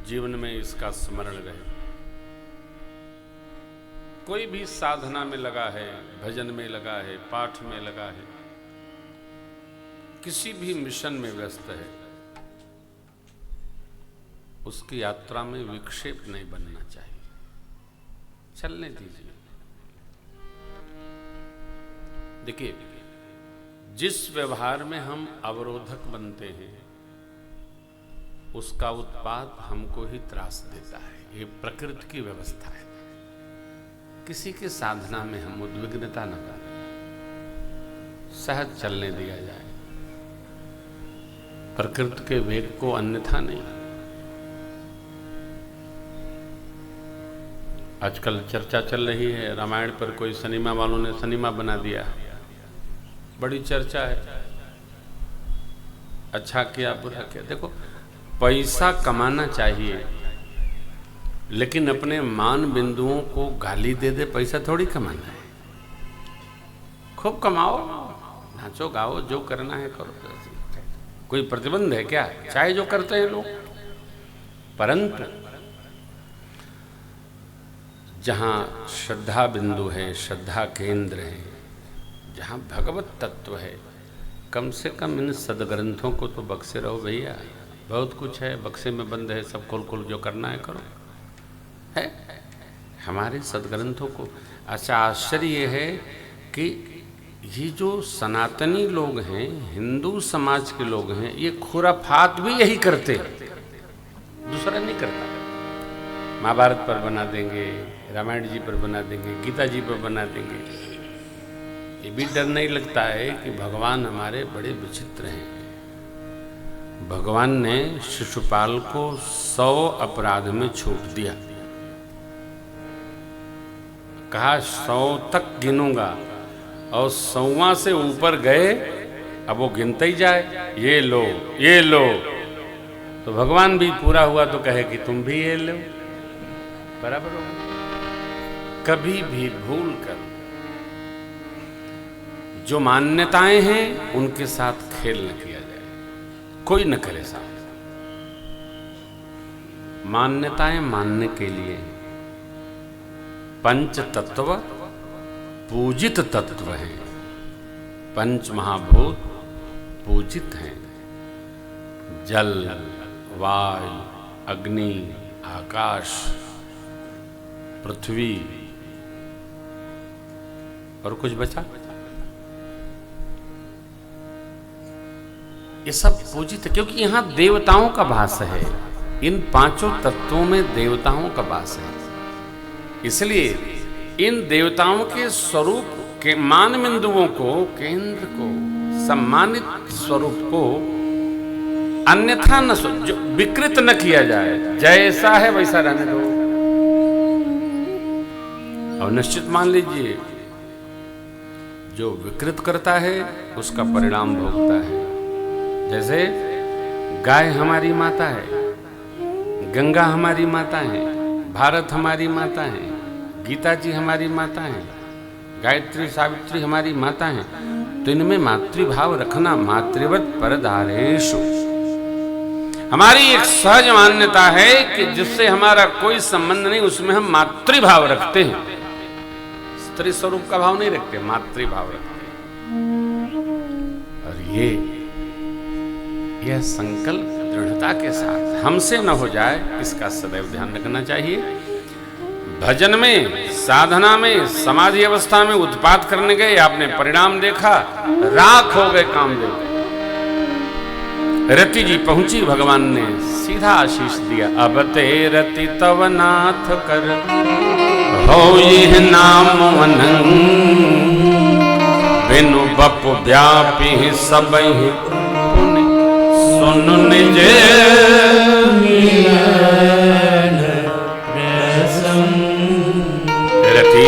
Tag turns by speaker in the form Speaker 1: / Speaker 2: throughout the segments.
Speaker 1: जीवन में इसका स्मरण रहे। कोई भी साधना में लगा है, भजन में लगा है, पाठ में लगा है, किसी भी मिशन में व्यस्त है, उसकी यात्रा में विक्षेप नहीं बनना चाहिए। चलने दीजिए। देखिए, जिस व्यवहार में हम अवरोधक बनते हैं उसका उत्पाद हमको ही त्रास देता है। ये प्रकृति की व्यवस्था है। किसी के साधना में हम उद्विग्नता न करें, सहज चलने दिया जाए, प्रकृति के वेग को अन्यथा नहीं। आजकल चर्चा चल रही है, रामायण पर कोई सिनेमा वालों ने सिनेमा बना दिया, बड़ी चर्चा है। अच्छा किया बुरा किया। देखो, पैसा कमाना चाहिए, लेकिन अपने मान बिंदुओं को गाली दे दे पैसा थोड़ी कमाना है। खूब कमाओ, नाचो गाओ, जो करना है करो, कोई प्रतिबंध है क्या? चाहे जो करते हैं लोग। परंतु जहाँ श्रद्धा बिंदु है, श्रद्धा केंद्र है, जहाँ भगवत तत्व है, कम से कम इन सदग्रंथों को तो बक्से रहो भैया। बहुत कुछ है, बक्से में बंद है, सब खोल जो करना है करो। है हमारे सदग्रंथों को। अच्छा, आश्चर्य ये है कि ये जो सनातनी लोग हैं, हिंदू समाज के लोग हैं, ये खुराफात भी यही करते हैं, दूसरा नहीं करता। महाभारत पर बना देंगे, रामायण जी पर बना देंगे, गीता जी पर बना देंगे। ये भी डर नहीं लगता है कि भगवान हमारे बड़े विचित्र हैं। भगवान ने शिशुपाल को 100 अपराध में छूट दिया, कहा 100 तक गिनूंगा, और 100वां से ऊपर गए, अब वो गिनते ही जाए, ये लो ये लो। तो भगवान भी पूरा हुआ तो कहे कि तुम भी ये लो, बराबर हो। कभी भी भूल कर जो मान्यताएं हैं उनके साथ खेल न किया जाए, कोई न करे साथ। मान्यताएं मानने के लिए पंच तत्व पूजित तत्व हैं, पंच महाभूत पूजित हैं। जल, वायु, अग्नि, आकाश, पृथ्वी, और कुछ बचा? ये सब पूजित है, क्योंकि यहां देवताओं का वास है। इन पांचों तत्वों में देवताओं का वास है। इसलिए इन देवताओं के स्वरूप के मान बिंदुओं को, केंद्र को, सम्मानित स्वरूप को अन्यथा न जो विकृत न किया जाए। जैसा है वैसा रहने दो, और निश्चित मान लीजिए जो विकृत करता है उसका परिणाम भोगता है। जैसे गाय हमारी माता है, गंगा हमारी माता है, भारत हमारी माता है, गीता जी हमारी माता है, गायत्री सावित्री हमारी माता है। तो इनमें मातृभाव रखना, मातृवत परधारेषु। हमारी एक सहज मान्यता है कि जिससे हमारा कोई संबंध नहीं, उसमें हम मातृभाव रखते हैं। स्त्री स्वरूप का भाव नहीं रखते, मातृभाव रखते हैं। और यह संकल्प दृढ़ता के साथ हमसे न हो जाए, इसका सदैव ध्यान रखना चाहिए। भजन में, साधना में, समाधि अवस्था में उत्पात करने गए, आपने परिणाम देखा, राख हो गए कामदेव। रति जी पहुंची, भगवान ने सीधा आशीष दिया। अब ते रति तव नाथ कर, हो यह नाम अनंग, बिनु बपु व्यापी सबहि पुनि, सुन निज रति।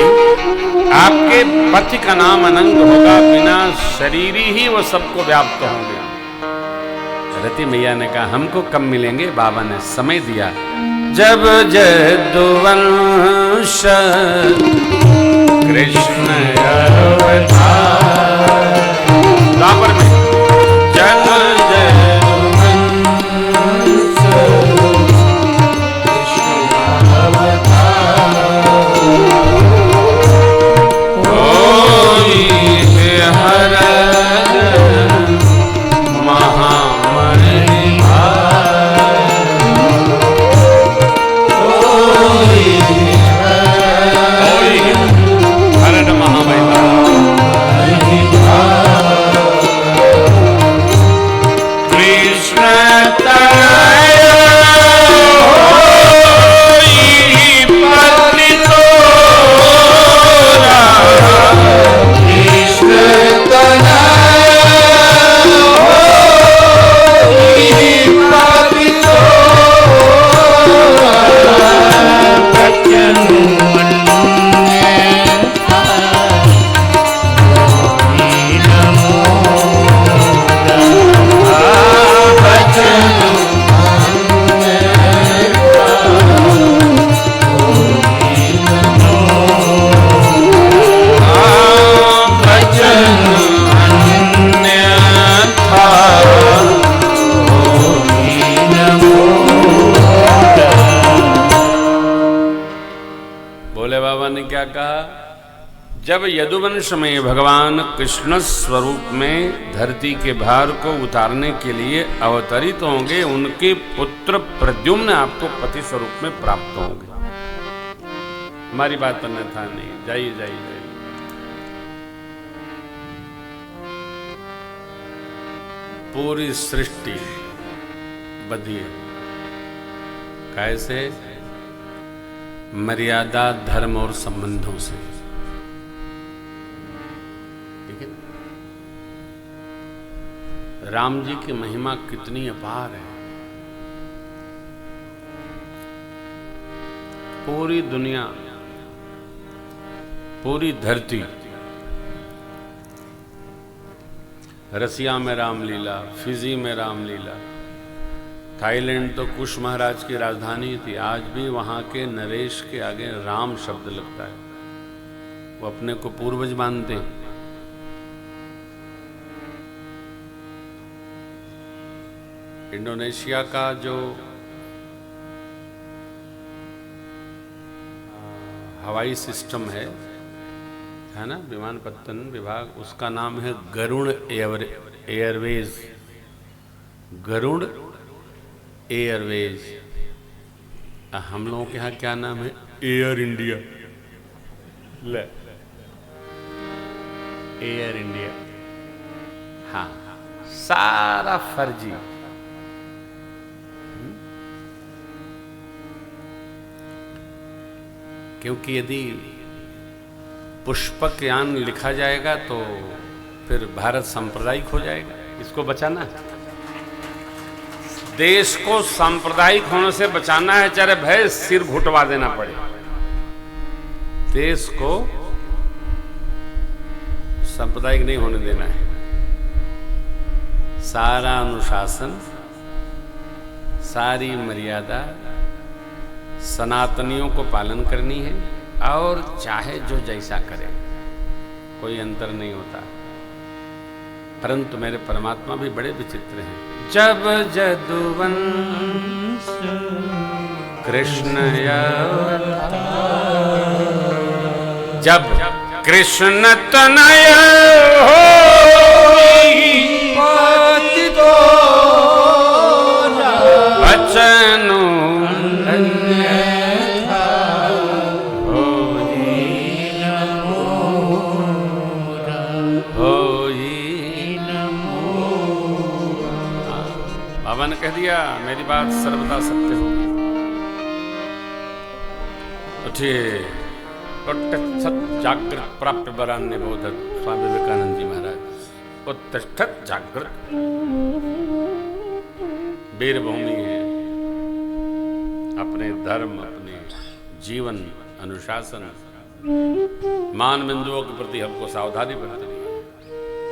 Speaker 1: आपके पति का नाम अनंग होगा, बिना शरीरी ही वो सबको व्याप्त होंगे। रति मैया ने कहा हमको कब मिलेंगे? बाबा ने समय दिया, जब यदुवंश कृष्ण अवतार। द्वापर में जब यदुवंश बाबा ने क्या कहा, जब यदुवंश में भगवान कृष्ण स्वरूप में धरती के भार को उतारने के लिए अवतरित होंगे, उनके पुत्र प्रद्युम्न आपको पति स्वरूप में प्राप्त होंगे। हमारी बात पर अन्यथा नहीं, जाइए जाइए जाइए। पूरी सृष्टि बदी है, कैसे? मर्यादा, धर्म और संबंधों से। ठीक है, राम जी की महिमा कितनी अपार है। पूरी दुनिया, पूरी धरती, रसिया में रामलीला, फिजी में रामलीला, थाईलैंड तो कुश महाराज की राजधानी थी, आज भी वहां के नरेश के आगे राम शब्द लगता है। वो अपने को पूर्वज मानते हैं। इंडोनेशिया का जो हवाई सिस्टम है ना, विमानपत्तन विभाग, उसका नाम है गरुड़ एयरवेज। गरुड़ एयरवेज। हम लोगों के यहाँ क्या नाम है? Air India. ले, एयर इंडिया। हाँ, सारा फर्जी। क्योंकि यदि पुष्पक यान लिखा जाएगा तो फिर भारत सांप्रदायिक हो जाएगा। इसको बचाना है, देश को सांप्रदायिक होने से बचाना है, चाहे भय सिर घुटवा देना पड़े। देश को सांप्रदायिक नहीं होने देना है। सारा अनुशासन, सारी मर्यादा सनातनियों को पालन करनी है, और चाहे जो जैसा करे, कोई अंतर नहीं होता। परंतु मेरे परमात्मा भी बड़े विचित्र हैं। जब यदुवंश कृष्ण जब कृष्ण तनय हो बचनु कह दिया, मेरी बात सर्वदा सत्य होगी। तो ठीक, जागृत प्राप्त बरान्य बोधत, स्वामी विवेकानंद जी महाराज। उत्तिष्ठत जागृत वीरभूमि है। अपने धर्म, अपने जीवन अनुशासन, मान बिंदुओं के प्रति हमको सावधानी बरतनी है।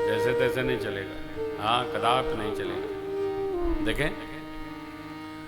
Speaker 1: जैसे तैसे नहीं चलेगा। हाँ, कदापि नहीं चलेगा। देखें,